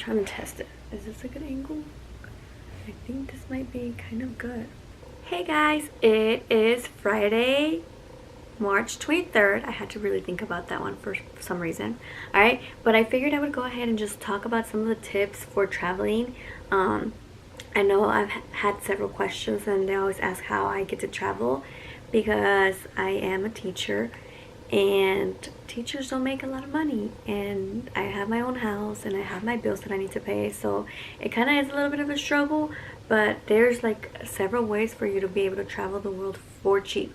trying to test it. Is this a good angle? I think this might be kind of good. Hey guys, it is Friday, March 23rd. I had to really think about that one for some reason. Alright, but I figured I would go ahead and just talk about some of the tips for traveling. I know I've had several questions and they always ask how I get to travel because I am a teacher and teachers don't make a lot of money, and I have my own house and I have my bills that I need to pay, so it kind of is a little bit of a struggle, but there's like several ways for you to be able to travel the world for cheap.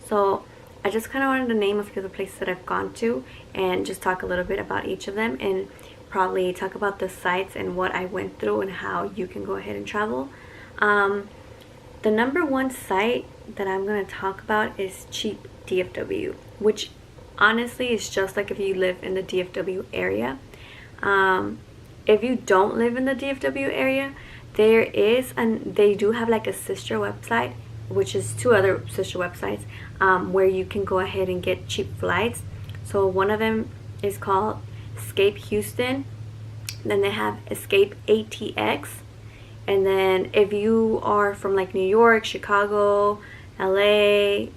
So I just kind of wanted to name a few of the places that I've gone to and just talk a little bit about each of them, and probably talk about the sites and what I went through and how you can go ahead and travel. The number one site that I'm going to talk about is Cheap DFW, which honestly is just like if you live in the DFW area. If you don't live in the DFW area, there is, and they do have like a sister website, which is two other sister websites, where you can go ahead and get cheap flights. So one of them is called Escape Houston, then they have Escape ATX, and then if you are from like New York, Chicago, LA,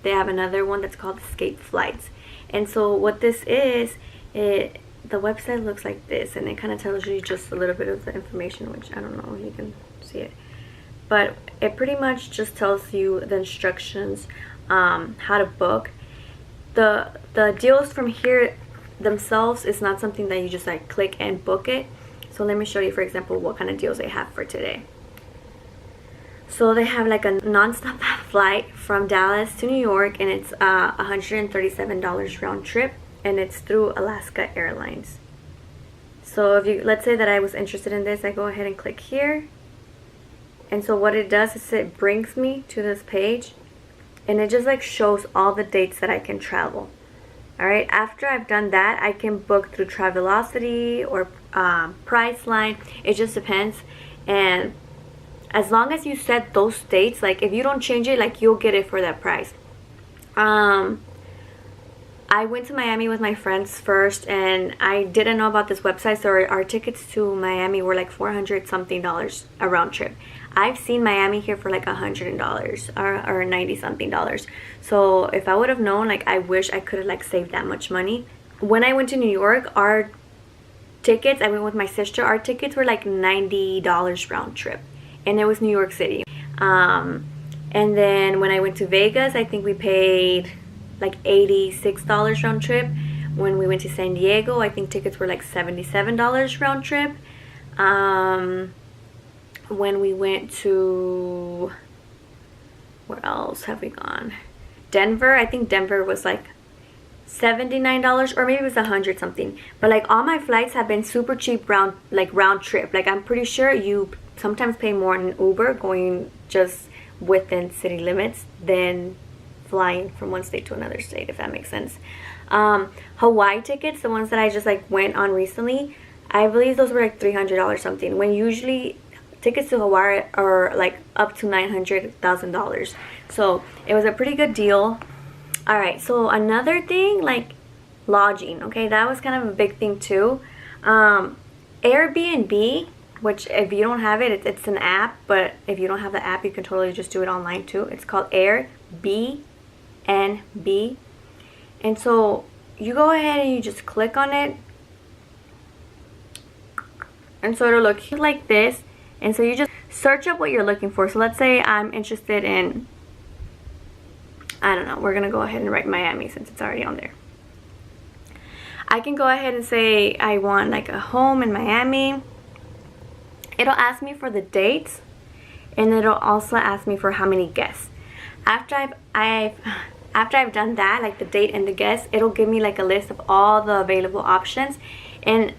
they have another one that's called Escape Flights. And so what this is, the website looks like this, and it kind of tells you just a little bit of the information, which I don't know if you can see it, but it pretty much just tells you the instructions, how to book. The deals from here themselves is not something that you just like click and book it. So let me show you, for example, what kind of deals they have for today. So they have like a non-stop flight from Dallas to New York, and it's $137 round trip, and it's through Alaska Airlines. So if you, let's say that I was interested in this, I go ahead and click here, and so what it does is it brings me to this page, and it just like shows all the dates that I can travel. Alright, after I've done that, I can book through Travelocity or Priceline. It just depends. And as long as you set those dates, like if you don't change it, like you'll get it for that price. I went to Miami with my friends first, and I didn't know about this website, so our tickets to Miami were like $400 something a round trip. I've seen Miami here for like $100 or 90 something dollars. So if I would have known, like I wish I could have like saved that much money. When I went to New York, our tickets, I went with my sister, our tickets were like $90 round trip, and it was New York City. And then when I went to Vegas, I think we paid like $86 round trip. When we went to San Diego, I think tickets were like $77 round trip. When we went to, where else have we gone? Denver, I think Denver was like $79, or maybe it was $100 something. But like all my flights have been super cheap round trip. Like I'm pretty sure you sometimes pay more in Uber going just within city limits than flying from one state to another state, if that makes sense. Hawaii tickets, the ones that I just like went on recently, I believe those were like $300 something, when usually tickets to Hawaii are like up to $900,000. So it was a pretty good deal. All right, so another thing, like lodging. Okay, that was kind of a big thing too. Airbnb, which if you don't have it, it's an app, but if you don't have the app, you can totally just do it online too. It's called Airbnb. And so you go ahead and you just click on it, and so it'll look like this. And so you just search up what you're looking for. So let's say I'm interested in, I don't know, we're gonna go ahead and write Miami since it's already on there. I can go ahead and say I want like a home in Miami. It'll ask me for the dates, and it'll also ask me for how many guests. After I've done that, like the date and the guests, it'll give me like a list of all the available options, and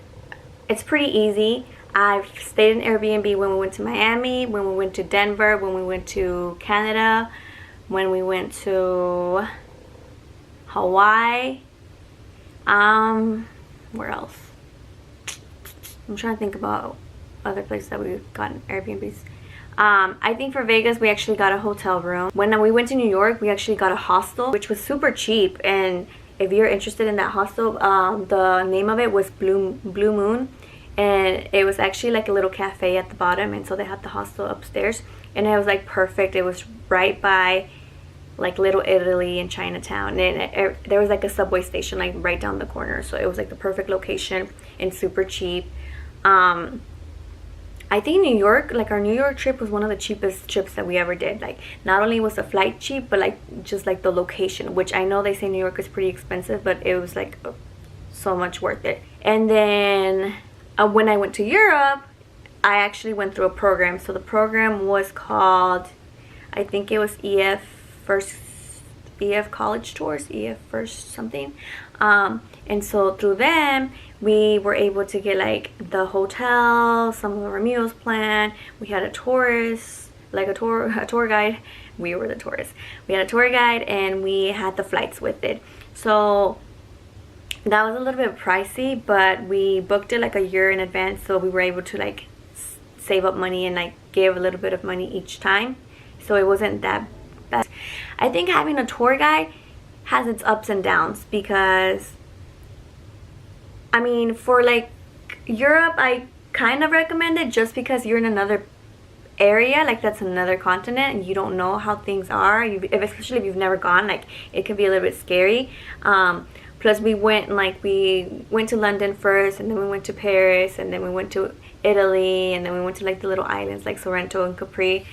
it's pretty easy. I've stayed in Airbnb when we went to Miami, when we went to Denver, when we went to Canada, when we went to Hawaii. Where else? I'm trying to think about other places that we've gotten Airbnbs. I think for Vegas, we actually got a hotel room. When we went to New York, we actually got a hostel, which was super cheap. And if you're interested in that hostel, the name of it was Blue Moon. and it was actually like a little cafe at the bottom, and so they had the hostel upstairs, and it was like perfect. It was right by like Little Italy in Chinatown, and there was like a subway station like right down the corner, so it was like the perfect location and super cheap. I think New York, like our New York trip was one of the cheapest trips that we ever did. Like not only was the flight cheap, but like just like the location, which I know they say New York is pretty expensive, but it was like so much worth it. And then when I went to Europe, I actually went through a program. So the program was called, I think it was EF College Tours, EF First something. And so through them, we were able to get like the hotel, some of our meals planned. We had a tourist, like a tour guide. We were the tourists. We had a tour guide, and we had the flights with it. So that was a little bit pricey, but we booked it like a year in advance, so we were able to like save up money and like give a little bit of money each time. So it wasn't that bad. I think having a tour guide has its ups and downs, because I mean, for like Europe, I kind of recommend it just because you're in another area, like that's another continent, and you don't know how things are. Especially if you've never gone, like it can be a little bit scary. Plus we went to London first, and then we went to Paris, and then we went to Italy, and then we went to like the little islands like Sorrento and Capri.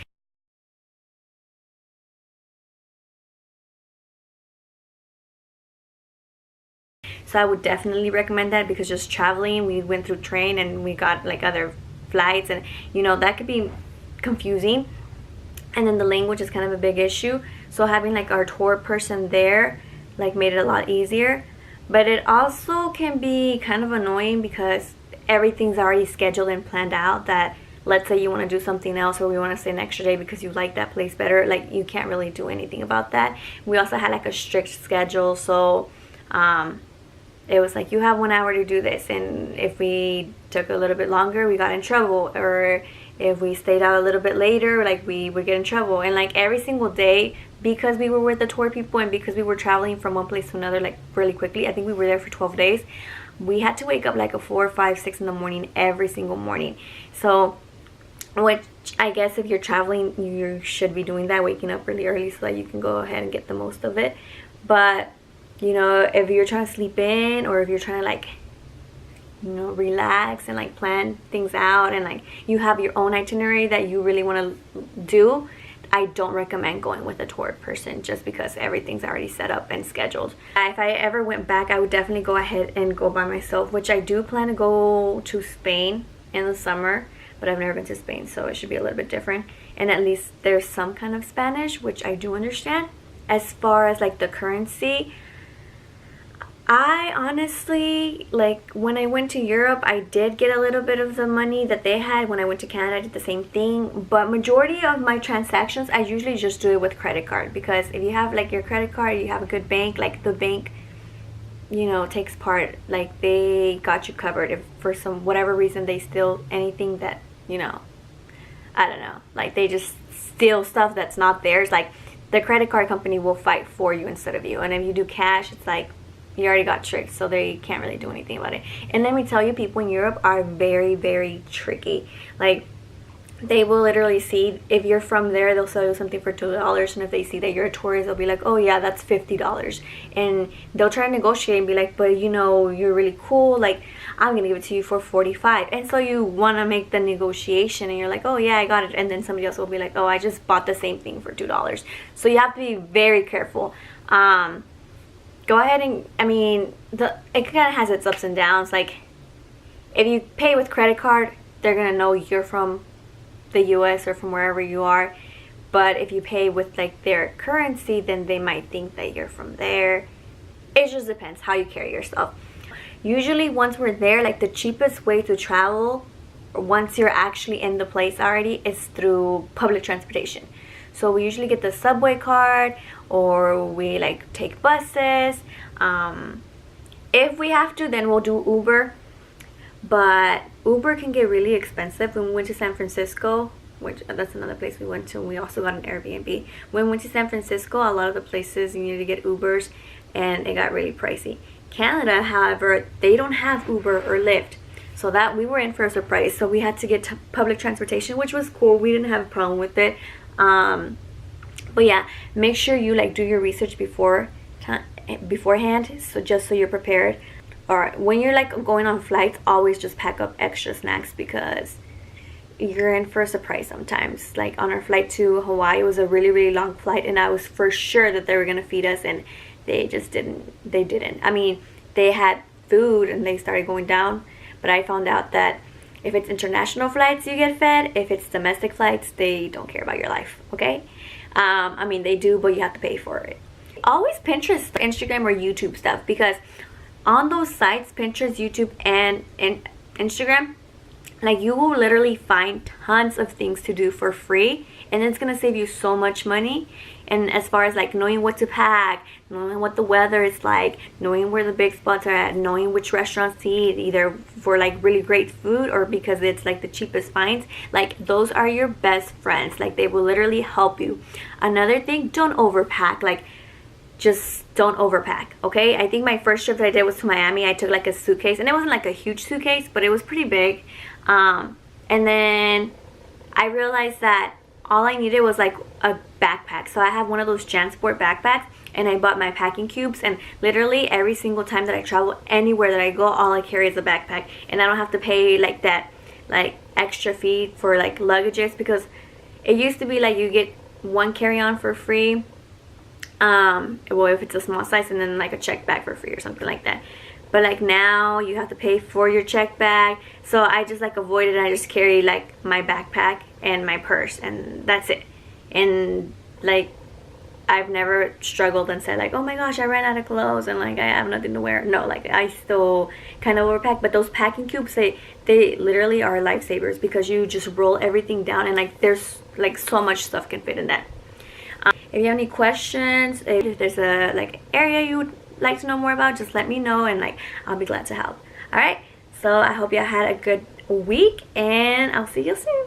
So I would definitely recommend that, because just traveling, we went through train and we got like other flights, and you know that could be confusing, and then the language is kind of a big issue. So having like our tour person there like made it a lot easier. But it also can be kind of annoying because everything's already scheduled and planned out. That let's say you want to do something else, or we want to stay an extra day because you like that place better, like you can't really do anything about that. We also had like a strict schedule, so it was like you have 1 hour to do this, and if we took a little bit longer, we got in trouble, or if we stayed out a little bit later, like we would get in trouble. And like every single day, because we were with the tour people and because we were traveling from one place to another like really quickly, I think we were there for 12 days, we had to wake up like at 4, 5, 6 in the morning every single morning. So which I guess if you're traveling, you should be doing that, waking up really early so that you can go ahead and get the most of it. But you know, if you're trying to sleep in, or if you're trying to like, you know, relax and like plan things out, and like you have your own itinerary that you really want to do, I don't recommend going with a tour person, just because everything's already set up and scheduled. If I ever went back, I would definitely go ahead and go by myself, which I do plan to go to Spain in the summer, but I've never been to Spain, so it should be a little bit different. And at least there's some kind of Spanish, which I do understand. As far as like the currency, I honestly, like when I went to Europe, I did get a little bit of the money that they had. When I went to Canada, I did the same thing. But majority of my transactions, I usually just do it with credit card, because if you have like your credit card, you have a good bank, like the bank, you know, takes part, like they got you covered. If for some whatever reason they steal anything that, you know, I don't know, like they just steal stuff that's not theirs, like the credit card company will fight for you instead of you. And if you do cash, it's like you already got tricked, so they can't really do anything about it. And let me tell you, people in Europe are very, very tricky. Like they will literally see if you're from there, they'll sell you something for $2, and if they see that you're a tourist, they'll be like, oh yeah, that's $50, and they'll try to negotiate and be like, but you know, you're really cool, like I'm gonna give it to you for $45. And so you want to make the negotiation, and you're like, oh yeah, I got it, and then somebody else will be like, oh, I just bought the same thing for $2. So you have to be very careful. Go ahead and, I mean, it kind of has its ups and downs. Like if you pay with credit card, they're gonna know you're from the US or from wherever you are. But if you pay with like their currency, then they might think that you're from there. It just depends how you carry yourself. Usually once we're there, like the cheapest way to travel once you're actually in the place already is through public transportation. So we usually get the subway card, or we like take buses. If we have to, then we'll do Uber. But Uber can get really expensive. When we went to San Francisco, which that's another place we went to, we also got an Airbnb. When we went to San Francisco, a lot of the places you needed to get Ubers, and it got really pricey. Canada, however, they don't have Uber or Lyft. So that we were in for a surprise. So we had to get public transportation, which was cool. We didn't have a problem with it. But yeah, make sure you like do your research beforehand, so just so you're prepared. Or when you're like going on flights, always just pack up extra snacks, because you're in for a surprise sometimes. Like on our flight to Hawaii, it was a really long flight, and I was for sure that they were gonna feed us, and they just didn't. I mean, they had food and they started going down, but I found out that if it's international flights you get fed. If it's domestic flights, they don't care about your life. Okay, I mean they do, but you have to pay for it. Always Pinterest, Instagram, or YouTube stuff, because on those sites, Pinterest, YouTube, and Instagram, like you will literally find tons of things to do for free, and it's gonna save you so much money. And as far as like knowing what to pack, knowing what the weather is like, knowing where the big spots are at, knowing which restaurants to eat, either for like really great food or because it's like the cheapest finds, like those are your best friends. Like they will literally help you. Another thing, don't overpack. Like just don't overpack, okay? I think my first trip that I did was to Miami. I took like a suitcase, and it wasn't like a huge suitcase, but it was pretty big. And then I realized that all I needed was like a backpack. So I have one of those JanSport backpacks, and I bought my packing cubes, and literally every single time that I travel, anywhere that I go, all I carry is a backpack, and I don't have to pay like that like extra fee for like luggages, because it used to be like you get one carry-on for free, well, if it's a small size, and then like a check bag for free or something like that. But like now you have to pay for your check bag, so I just like avoid it. I just carry like my backpack and my purse, and that's it. And like I've never struggled and said like, oh my gosh, I ran out of clothes and like I have nothing to wear. No, like I still kind of overpack. But those packing cubes, they literally are lifesavers, because you just roll everything down, and like there's like so much stuff can fit in that. If you have any questions, if there's a like area you would like to know more about, just let me know, and like I'll be glad to help. All right, so I hope y'all had a good week, and I'll see you soon.